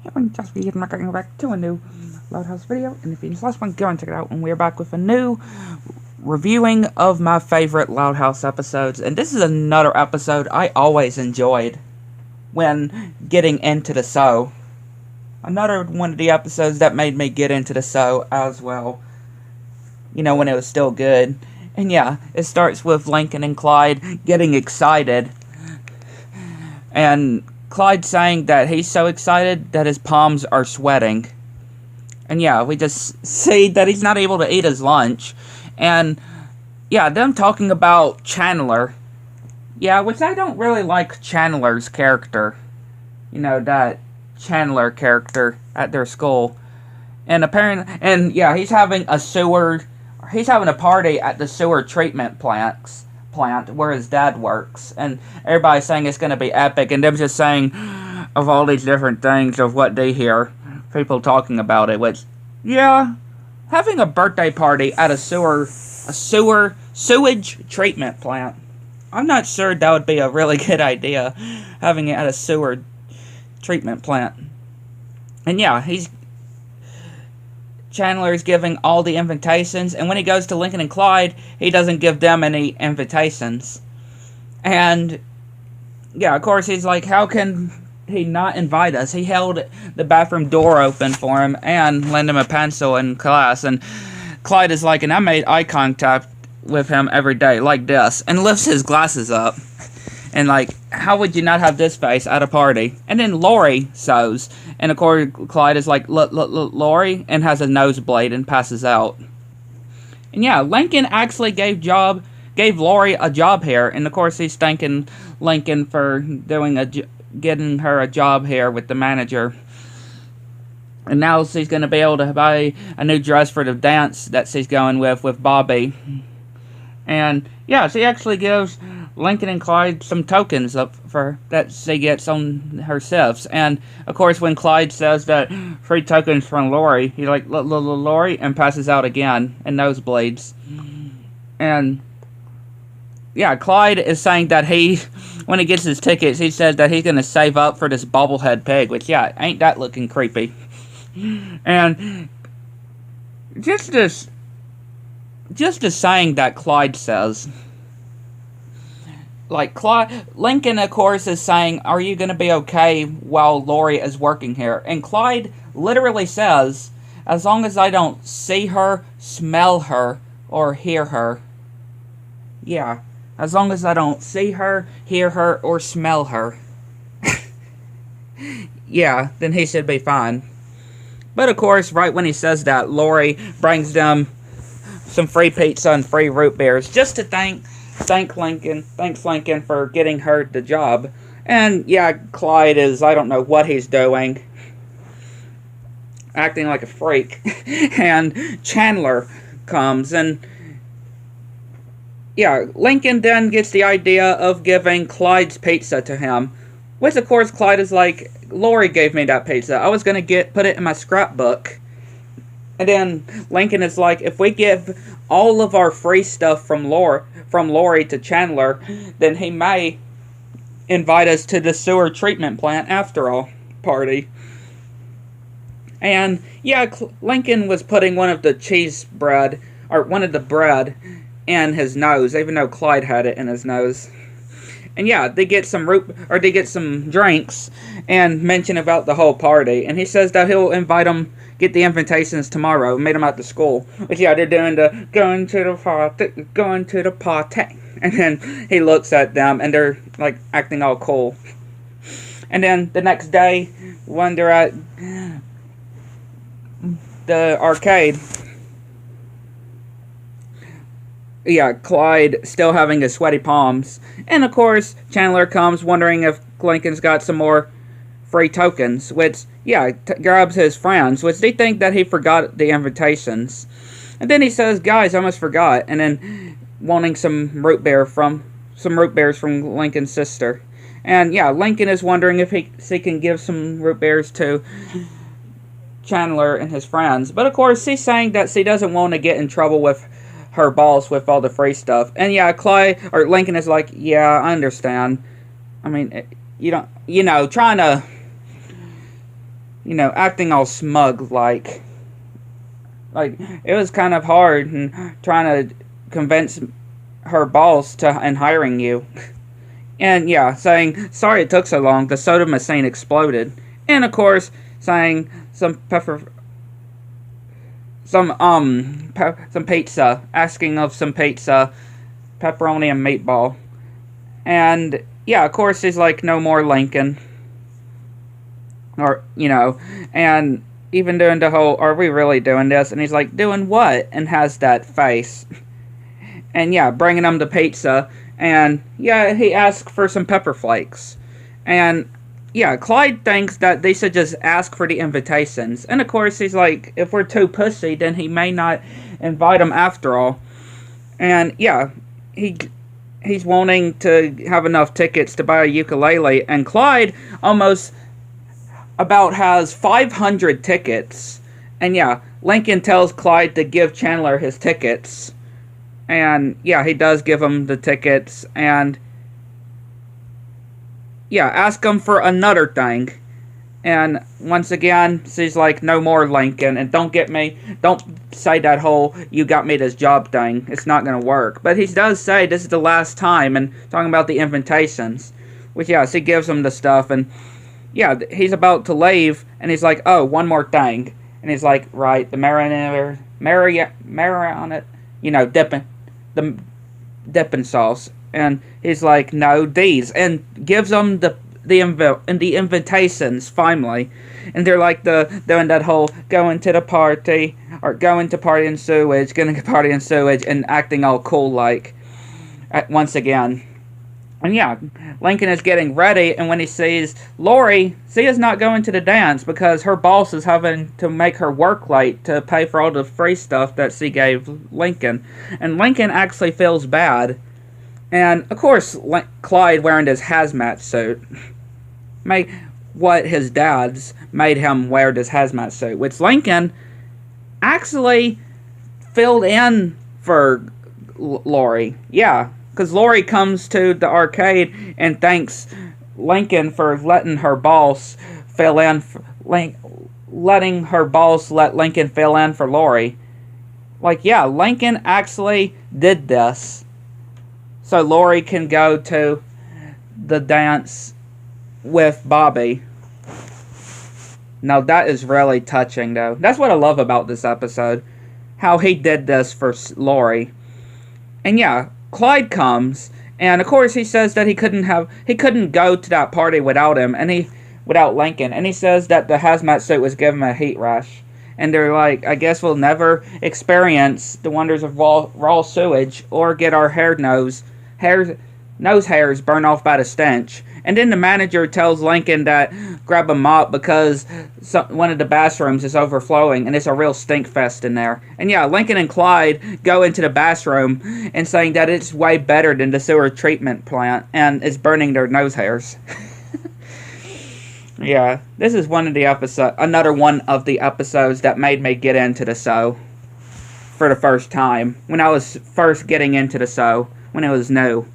And just be getting back to a new Loud House video. And if you missed the last one, go and check it out. And we're back with a new reviewing of my favorite Loud House episodes. And this is another episode I always enjoyed when getting into the show. Another one of the episodes that made me get into the show as well. You know, when it was still good. And yeah, it starts with Lincoln and Clyde getting excited. And Clyde saying that he's so excited that his palms are sweating. And yeah, we just see that he's not able to eat his lunch. And yeah, them talking about Chandler. Yeah, which I don't really like Chandler's character. You know, that Chandler character at their school. And apparently, and yeah, he's having a party at the sewer treatment plant where his dad works, and everybody's saying it's going to be epic, and them just saying of all these different things of what they hear, people talking about it, which, yeah, having a birthday party at a sewage treatment plant, I'm not sure that would be a really good idea, having it at a sewer treatment plant. And yeah, Chandler's giving all the invitations, and when he goes to Lincoln and Clyde, he doesn't give them any invitations. And yeah, of course, he's like, how can he not invite us? He held the bathroom door open for him and lent him a pencil in class. And Clyde is like, and I made eye contact with him every day, like this, and lifts his glasses up. And like, how would you not have this face at a party? And then Lori sews. And of course, Clyde is like, look, Lori, and has a nosebleed and passes out. And yeah, Lincoln actually gave Lori a job here. And of course, he's thanking Lincoln for getting her a job here with the manager. And now she's going to be able to buy a new dress for the dance that she's going with Bobby. And yeah, she actually gives Lincoln and Clyde some tokens up for that she gets on her shifts. And of course, when Clyde says that free tokens from Lori, he's like, Lori, and passes out again and nosebleeds. And yeah, Clyde is saying that when he gets his tickets, he says that he's gonna save up for this bobblehead pig, which yeah, ain't that looking creepy. And just the saying that Clyde says. Like, Lincoln, of course, is saying, are you going to be okay while Lori is working here? And Clyde literally says, as long as I don't see her, smell her, or hear her. Yeah, as long as I don't see her, hear her, or smell her. Yeah, then he should be fine. But of course, right when he says that, Lori brings them some free pizza and free root beers just to thanks Lincoln for getting her the job. And yeah, Clyde is, I don't know what he's doing, acting like a freak. And Chandler comes, and yeah, Lincoln then gets the idea of giving Clyde's pizza to him, which of course Clyde is like, Lori gave me that pizza, I was gonna put it in my scrapbook. And then Lincoln is like, if we give all of our free stuff from Lori to Chandler, then he may invite us to the sewer treatment plant after all party. And yeah, Lincoln was putting one of the bread in his nose, even though Clyde had it in his nose. And yeah, they get some drinks and mention about the whole party. And he says that he'll get the invitations tomorrow, meet them at the school. But yeah, they're doing going to the party. And then he looks at them, and they're like acting all cool. And then the next day, when they're at the arcade, yeah, Clyde still having his sweaty palms. And of course, Chandler comes wondering if Lincoln's got some more free tokens, which, yeah, grabs his friends, which they think that he forgot the invitations. And then he says, guys, I almost forgot. And then wanting some root beers from Lincoln's sister. And yeah, Lincoln is wondering if he can give some root beers to Chandler and his friends. But of course, she's saying that she doesn't want to get in trouble with her boss with all the free stuff. And yeah, Lincoln is like, yeah, I understand. I mean, trying to acting all smug like. It was kind of hard and trying to convince her boss in hiring you. And yeah, saying, sorry it took so long, the soda machine exploded. And of course, saying some pizza, asking of some pizza, pepperoni and meatball. And yeah, of course he's like, no more Lincoln. Or, and even doing the whole, are we really doing this? And he's like, doing what? And has that face. And yeah, bringing him the pizza. And yeah, he asks for some pepper flakes. And yeah, Clyde thinks that they should just ask for the invitations. And of course, he's like, if we're too pussy, then he may not invite them after all. And yeah, he's wanting to have enough tickets to buy a ukulele. And Clyde almost about has 500 tickets. And yeah, Lincoln tells Clyde to give Chandler his tickets. And yeah, he does give him the tickets. And yeah, ask him for another thing. And once again, she's like, no more Lincoln. And don't say that whole, you got me this job thing. It's not going to work. But he does say this is the last time. And talking about the invitations. Which, yeah, she gives him the stuff. And yeah, he's about to leave, and he's like, oh, one more thing. And he's like, right, the marinara, the dipping sauce. And he's like, no, these. And gives them the invitations, finally. And they're like, doing that whole going to party in sewage, going to party in sewage, and acting all cool like, once again. And yeah, Lincoln is getting ready, and when he sees Lori, she is not going to the dance because her boss is having to make her work late to pay for all the free stuff that she gave Lincoln. And Lincoln actually feels bad. And, of course, Clyde wearing his hazmat suit. What his dad's made him wear this hazmat suit. Which Lincoln actually filled in for Lori. Yeah. Because Lori comes to the arcade and thanks Lincoln for letting her boss letting her boss let Lincoln fill in for Lori. Like, yeah, Lincoln actually did this. So Lori can go to the dance with Bobby. Now, that is really touching, though. That's what I love about this episode. How he did this for Lori. And yeah, Clyde comes, and of course he says that he couldn't go to that party without him, without Lincoln, and he says that the hazmat suit was giving him a heat rush. And they're like, I guess we'll never experience the wonders of raw sewage or get our nose hairs burned off by the stench. And then the manager tells Lincoln that grab a mop because one of the bathrooms is overflowing and it's a real stink fest in there. And yeah, Lincoln and Clyde go into the bathroom and saying that it's way better than the sewer treatment plant and it's burning their nose hairs. Yeah, this is another one of the episodes that made me get into the show for the first time. When I was first getting into the show, when it was new.